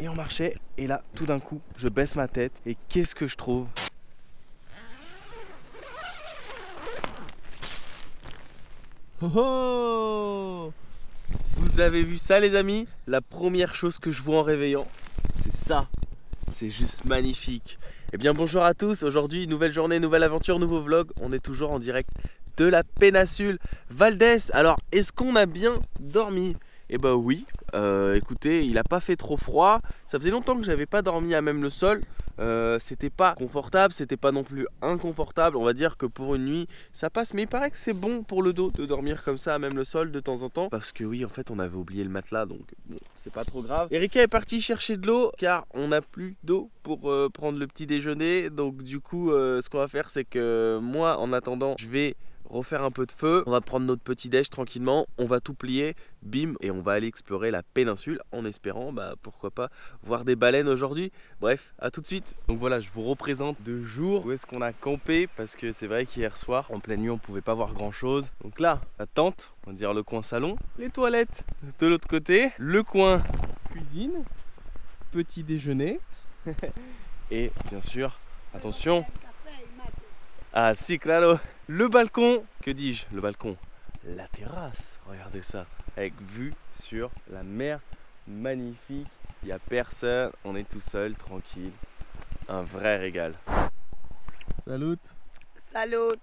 et on marchait. Et là, tout d'un coup, je baisse ma tête et qu'est-ce que je trouve? Oh oh! Vous avez vu ça les amis? La première chose que je vois en réveillant, c'est ça. C'est juste magnifique. Eh bien bonjour à tous, aujourd'hui nouvelle journée, nouvelle aventure, nouveau vlog. On est toujours en direct de la péninsule Valdés. Alors est-ce qu'on a bien dormi? Eh ben oui, écoutez, il n'a pas fait trop froid. Ça faisait longtemps que j'avais pas dormi à même le sol. C'était pas confortable, c'était pas non plus inconfortable. On va dire que pour une nuit ça passe, mais il paraît que c'est bon pour le dos de dormir comme ça à même le sol de temps en temps. Parce que oui, en fait on avait oublié le matelas, donc bon, c'est pas trop grave. Erika est partie chercher de l'eau car on n'a plus d'eau pour prendre le petit déjeuner. Donc du coup ce qu'on va faire, c'est que moi en attendant je vais refaire un peu de feu, on va prendre notre petit déj tranquillement, on va tout plier, bim, et on va aller explorer la péninsule en espérant, pourquoi pas, voir des baleines aujourd'hui. Bref, à tout de suite. Donc voilà, je vous représente de jour où est-ce qu'on a campé, parce que c'est vrai qu'hier soir, en pleine nuit, on pouvait pas voir grand chose. Donc là, la tente, on va dire le coin salon, les toilettes de l'autre côté, le coin cuisine, petit déjeuner, et bien sûr, attention, ah si, claro. Le balcon, que dis-je? Le balcon, la terrasse, regardez ça, avec vue sur la mer, magnifique, il n'y a personne, on est tout seul, tranquille, un vrai régal. Salut. Salut.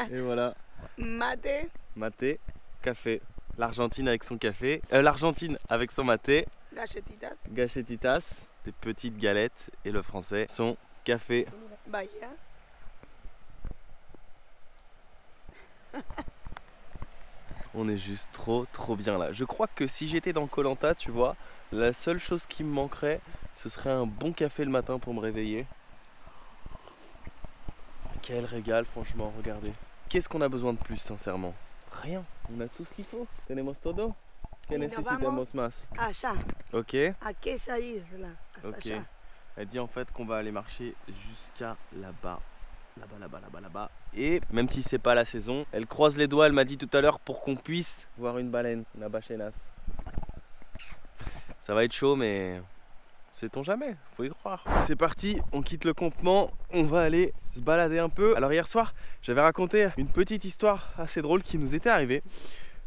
Et voilà. Mate. Maté, café, l'Argentine avec son café, l'Argentine avec son maté, Galletitas. gachetitas, des petites galettes, et le français, son café. Bahia. On est juste trop bien là. Je crois que si j'étais dans Koh Lanta, tu vois, la seule chose qui me manquerait, ce serait un bon café le matin pour me réveiller. Quel régal, franchement, regardez. Qu'est-ce qu'on a besoin de plus, sincèrement? Rien. On a tout ce qu'il faut. Tenemos todo. Que necesitamos más? Allá. Ok. Aquella isla. Hasta Ok. allá. Elle dit en fait qu'on va aller marcher jusqu'à là-bas. Là-bas. Et même si c'est pas la saison, elle croise les doigts, elle m'a dit tout à l'heure, pour qu'on puisse voir une baleine, una ballenas. Ça va être chaud, mais sait-on jamais, faut y croire. C'est parti, on quitte le campement, on va aller se balader un peu. Alors hier soir, j'avais raconté une petite histoire assez drôle qui nous était arrivée.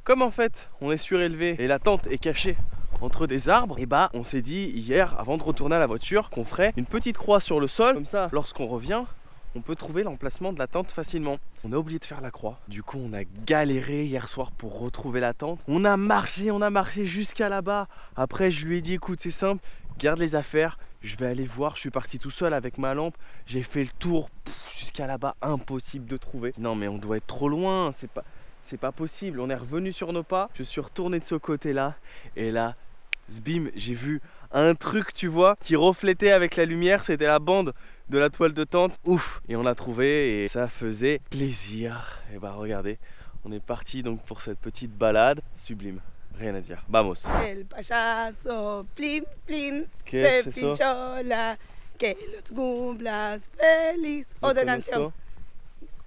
Comme en fait, on est surélevé et la tente est cachée entre des arbres, et on s'est dit hier, avant de retourner à la voiture, qu'on ferait une petite croix sur le sol. Comme ça, lorsqu'on revient, on peut trouver l'emplacement de la tente facilement. On a oublié de faire la croix. Du coup, on a galéré hier soir pour retrouver la tente. On a marché jusqu'à là-bas. Après, je lui ai dit, écoute, c'est simple, garde les affaires, je vais aller voir. Je suis parti tout seul avec ma lampe. J'ai fait le tour jusqu'à là-bas, impossible de trouver. Non, mais on doit être trop loin, c'est pas possible. On est revenu sur nos pas. Je suis retourné de ce côté-là. Et là, zbim, j'ai vu un truc, tu vois, qui reflétait avec la lumière. C'était la bande de la toile de tente. Ouf! Et on l'a trouvé et ça faisait plaisir. Et regardez, on est parti donc pour cette petite balade. Sublime, rien à dire. Vamos! El payaso plim plim ¿Qué se es eso? pinchó la que los cumplas feliz. Otra canción.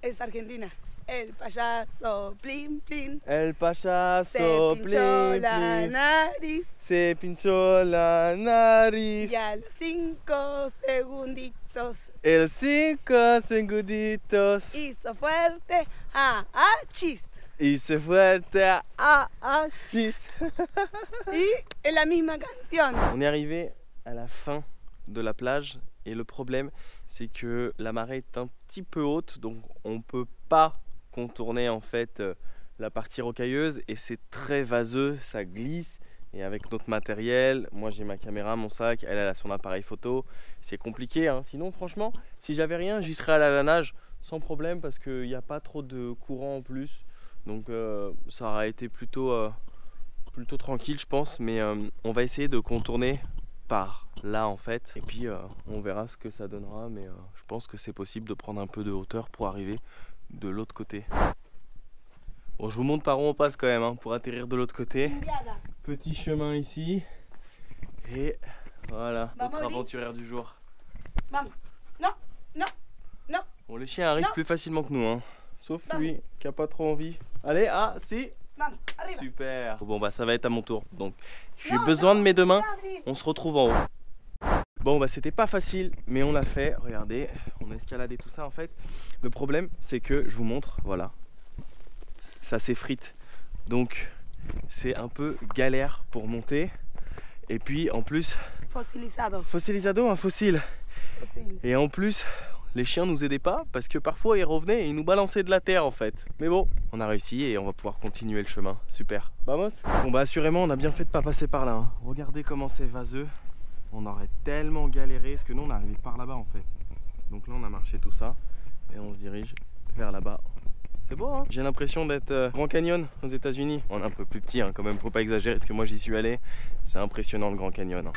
Es argentina. El payaso plim plim El se payaso pinchó la plim, nariz. se pinchó la nariz. Y a los 5 segunditos Et los 5 segunditos. hizo fuerte chis. Y se fuerte chis. Y es la misma canción. On est arrivé à la fin de la plage et le problème c'est que la marée est un petit peu haute, donc on peut pas contourner en fait la partie rocailleuse et c'est très vaseux, ça glisse. Et avec notre matériel, moi j'ai ma caméra, mon sac, elle a son appareil photo, c'est compliqué hein. Sinon franchement, si j'avais rien, j'y serais allé à la nage sans problème parce qu'il n'y a pas trop de courant en plus. Donc ça aurait été plutôt tranquille je pense, mais on va essayer de contourner par là en fait. Et puis on verra ce que ça donnera, mais je pense que c'est possible de prendre un peu de hauteur pour arriver de l'autre côté. Bon, je vous montre par où on passe quand même hein, pour atterrir de l'autre côté. Petit chemin ici. Et voilà, notre aventurière du jour. Vamos. Non, non, non. Bon, les chiens arrivent plus facilement que nous, hein. Sauf lui qui a pas trop envie. Allez, si. Vamos, arriba. Super. Bon, ça va être à mon tour. Donc, j'ai besoin de mes deux mains. On se retrouve en haut. Bon bah c'était pas facile, mais on l'a fait. Regardez, on a escaladé tout ça en fait. Le problème c'est que, je vous montre, voilà, ça s'effrite. Donc c'est un peu galère pour monter. Et puis en plus, fossilisado, un fossile. Et en plus, les chiens nous aidaient pas parce que parfois ils revenaient et ils nous balançaient de la terre en fait. Mais bon, on a réussi et on va pouvoir continuer le chemin. Super. Vamos. Bon bah assurément on a bien fait de pas passer par là. Hein. Regardez comment c'est vaseux. On aurait tellement galéré parce que nous on est arrivé par là-bas en fait. Donc là on a marché tout ça et on se dirige vers là-bas. C'est beau hein. J'ai l'impression d'être Grand Canyon aux États-Unis. On est un peu plus petit hein, quand même, faut pas exagérer parce que moi j'y suis allé. C'est impressionnant le Grand Canyon. Hein.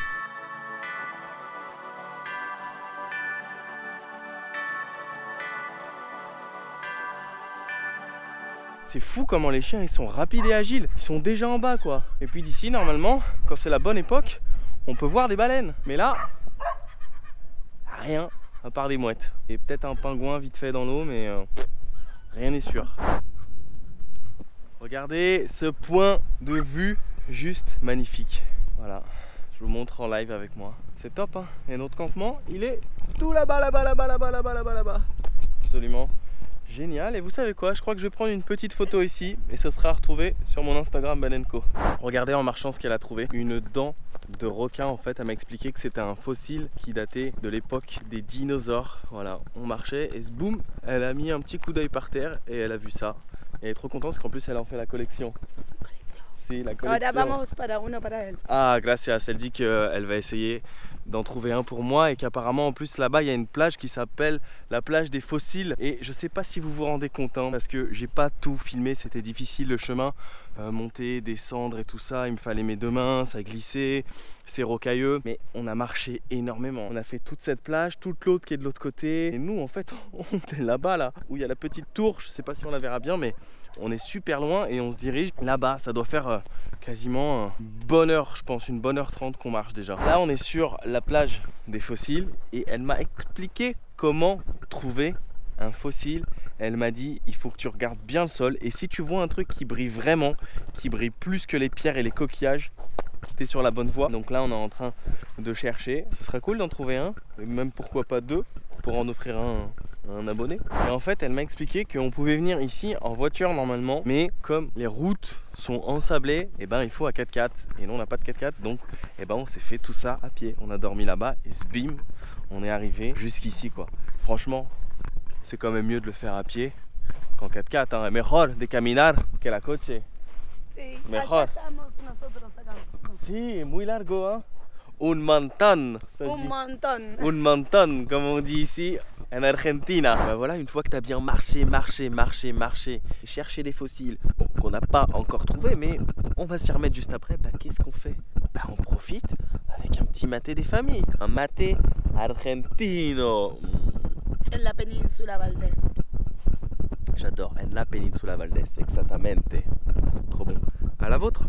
C'est fou comment les chiens ils sont rapides et agiles. Ils sont déjà en bas quoi. Et puis d'ici normalement, quand c'est la bonne époque, on peut voir des baleines. Mais là, rien à part des mouettes. Et peut-être un pingouin vite fait dans l'eau, mais rien n'est sûr. Regardez ce point de vue juste magnifique. Voilà, je vous montre en live avec moi. C'est top hein. Et notre campement, il est tout là-bas, là-bas, là-bas, là-bas, là-bas, là-bas, là-bas. Absolument. Génial, et vous savez quoi, je crois que je vais prendre une petite photo ici et ça sera retrouvé sur mon Instagram Banenco. Regardez en marchant ce qu'elle a trouvé, une dent de requin en fait. Elle m'a expliqué que c'était un fossile qui datait de l'époque des dinosaures. Voilà, on marchait et boum, elle a mis un petit coup d'œil par terre et elle a vu ça. Et elle est trop contente parce qu'en plus elle en fait la collection. Si, la collection. Ah, gracias, elle dit qu'elle va essayer d'en trouver un pour moi et qu'apparemment en plus là-bas il y a une plage qui s'appelle la plage des fossiles et je sais pas si vous vous rendez compte hein, parce que j'ai pas tout filmé, c'était difficile le chemin, monter, descendre et tout ça, il me fallait mes deux mains, ça glissait, c'est rocailleux, mais on a marché énormément, on a fait toute cette plage, toute l'autre qui est de l'autre côté et nous en fait on est là-bas là où il y a la petite tour, je sais pas si on la verra bien mais on est super loin et on se dirige là-bas, ça doit faire quasiment une bonne heure, je pense, une bonne heure 30 qu'on marche déjà. Là on est sur la plage des fossiles et elle m'a expliqué comment trouver un fossile. Elle m'a dit il faut que tu regardes bien le sol et si tu vois un truc qui brille vraiment, qui brille plus que les pierres et les coquillages, tu es sur la bonne voie. Donc là on est en train de chercher, ce serait cool d'en trouver un, et même pourquoi pas deux pour en offrir un abonné. Et en fait elle m'a expliqué qu'on pouvait venir ici en voiture normalement, mais comme les routes sont ensablées, et ben il faut un 4x4 et nous on n'a pas de 4x4 donc et ben on s'est fait tout ça à pied. On a dormi là-bas et bim, on est arrivé jusqu'ici quoi. Franchement c'est quand même mieux de le faire à pied qu'en 4x4 hein. Mejor de caminar que la coche. Mejor. Si, muy largo hein. Un montón. Un montón, comme on dit ici en Argentina. Bah voilà, une fois que tu as bien marché, cherché des fossiles qu'on n'a pas encore trouvé, mais on va s'y remettre juste après, bah qu'est-ce qu'on fait? Bah on profite avec un petit maté des familles. Un maté argentino. En la péninsula Valdés. J'adore, en la péninsula Valdés, exactamente. Trop bon. À la vôtre.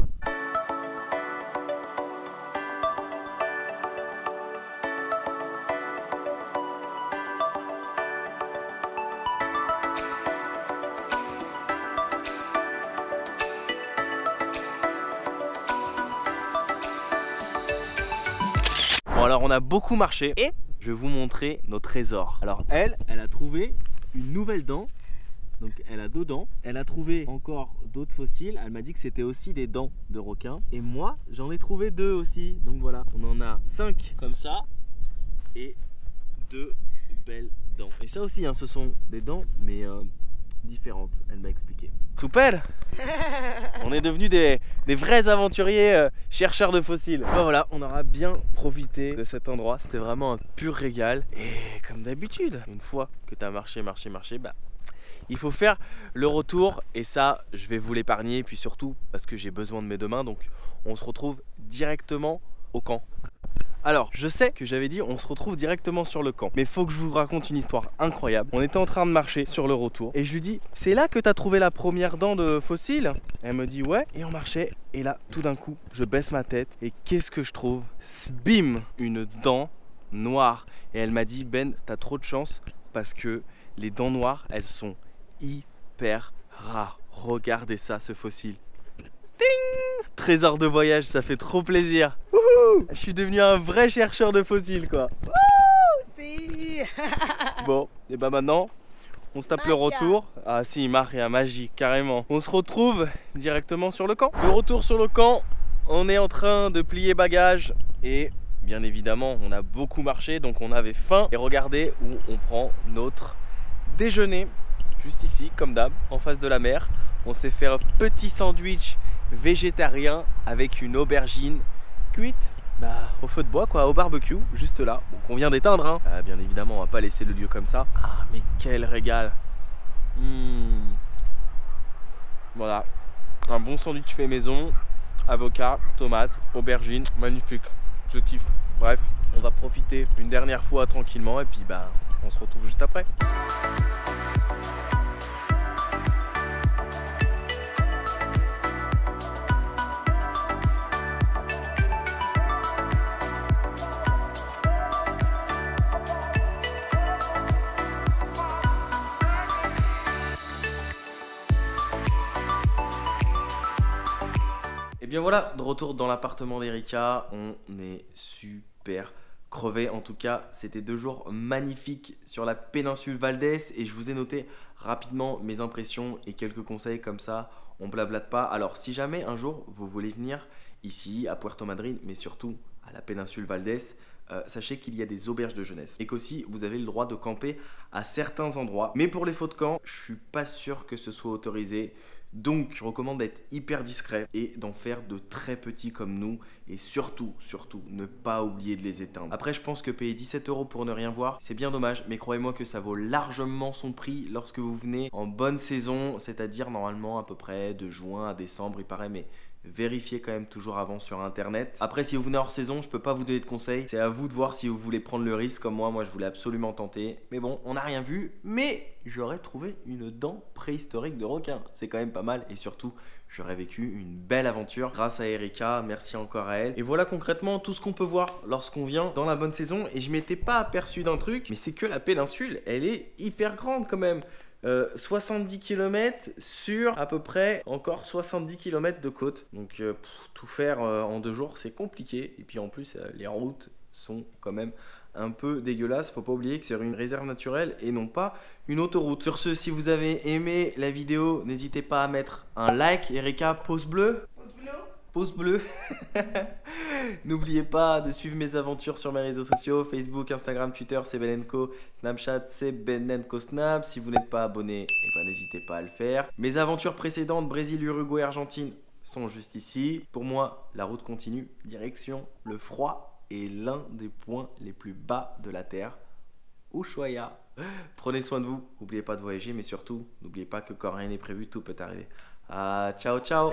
Bon alors on a beaucoup marché et je vais vous montrer nos trésors. Alors elle a trouvé une nouvelle dent. Donc elle a deux dents. Elle a trouvé encore d'autres fossiles. Elle m'a dit que c'était aussi des dents de requin. Et moi j'en ai trouvé deux aussi. Donc voilà, on en a 5 comme ça. Et 2 belles dents. Et ça aussi hein, ce sont des dents mais différentes, elle m'a expliqué. Super. On est devenus des vrais aventuriers chercheurs de fossiles. Ben voilà, on aura bien profité de cet endroit. C'était vraiment un pur régal. Et comme d'habitude, une fois que tu as marché, bah, il faut faire le retour. Et ça, je vais vous l'épargner. Puis surtout, parce que j'ai besoin de mes deux mains. Donc, on se retrouve directement au camp. Alors, je sais que j'avais dit on se retrouve directement sur le camp, mais faut que je vous raconte une histoire incroyable. On était en train de marcher sur le retour et je lui dis c'est là que t'as trouvé la première dent de fossile? Elle me dit ouais, et on marchait et là tout d'un coup je baisse ma tête et qu'est-ce que je trouve? Bim, une dent noire. Et elle m'a dit Ben, t'as trop de chance parce que les dents noires elles sont hyper rares. Regardez ça, ce fossile. Ting! Trésor de voyage, ça fait trop plaisir. Wouhou! Je suis devenu un vrai chercheur de fossiles, quoi. Si. Bon, et bah maintenant, on se tape le retour. Ah si, Maria, magie, carrément. On se retrouve directement sur le camp. De retour sur le camp, on est en train de plier bagages et bien évidemment, on a beaucoup marché, donc on avait faim. Et regardez où on prend notre déjeuner. Juste ici, comme d'hab, en face de la mer. On s'est fait un petit sandwich végétarien avec une aubergine cuite au feu de bois, quoi, au barbecue, juste là. Bon, qu'on vient d'éteindre, hein. Bien évidemment, on va pas laisser le lieu comme ça. Ah, mais quel régal. Voilà, un bon sandwich fait maison, avocat, tomate, aubergine, magnifique. Je kiffe. Bref, on va profiter une dernière fois tranquillement et puis on se retrouve juste après. Et bien voilà, de retour dans l'appartement d'Erika, on est super crevé. En tout cas, c'était 2 jours magnifiques sur la péninsule Valdés et je vous ai noté rapidement mes impressions et quelques conseils comme ça, on blablate pas. Alors si jamais un jour vous voulez venir ici à Puerto Madryn, mais surtout à la péninsule Valdés, sachez qu'il y a des auberges de jeunesse et qu'aussi vous avez le droit de camper à certains endroits. Mais pour les faux de camp, je suis pas sûr que ce soit autorisé. Donc je recommande d'être hyper discret et d'en faire de très petits comme nous et surtout ne pas oublier de les éteindre. Après je pense que payer 17 € pour ne rien voir c'est bien dommage, mais croyez-moi que ça vaut largement son prix lorsque vous venez en bonne saison, c'est-à-dire normalement à peu près de juin à décembre il paraît, mais vérifiez quand même toujours avant sur internet. Après si vous venez hors saison, je peux pas vous donner de conseils, c'est à vous de voir si vous voulez prendre le risque comme moi je voulais absolument tenter. Mais bon, on n'a rien vu, mais j'aurais trouvé une dent préhistorique de requin, c'est quand même pas mal et surtout j'aurais vécu une belle aventure grâce à Erika, merci encore à elle. Et voilà concrètement tout ce qu'on peut voir lorsqu'on vient dans la bonne saison et je m'étais pas aperçu d'un truc, mais c'est que la péninsule, elle est hyper grande quand même. 70 km sur à peu près encore 70 km de côte. Donc tout faire en 2 jours c'est compliqué. Et puis en plus les routes sont quand même un peu dégueulasses. Faut pas oublier que c'est une réserve naturelle et non pas une autoroute. Sur ce, si vous avez aimé la vidéo, n'hésitez pas à mettre un like. Erika, pouce bleu. Pouce bleu. N'oubliez pas de suivre mes aventures sur mes réseaux sociaux, Facebook, Instagram, Twitter, c'est Benenco, Snapchat, c'est Benenco Snap. Si vous n'êtes pas abonné, n'hésitez pas à le faire. Mes aventures précédentes, Brésil, Uruguay, Argentine, sont juste ici. Pour moi, la route continue, direction le froid est l'un des points les plus bas de la Terre. Ushuaia. Prenez soin de vous, n'oubliez pas de voyager, mais surtout, n'oubliez pas que quand rien n'est prévu, tout peut arriver. Ciao, ciao.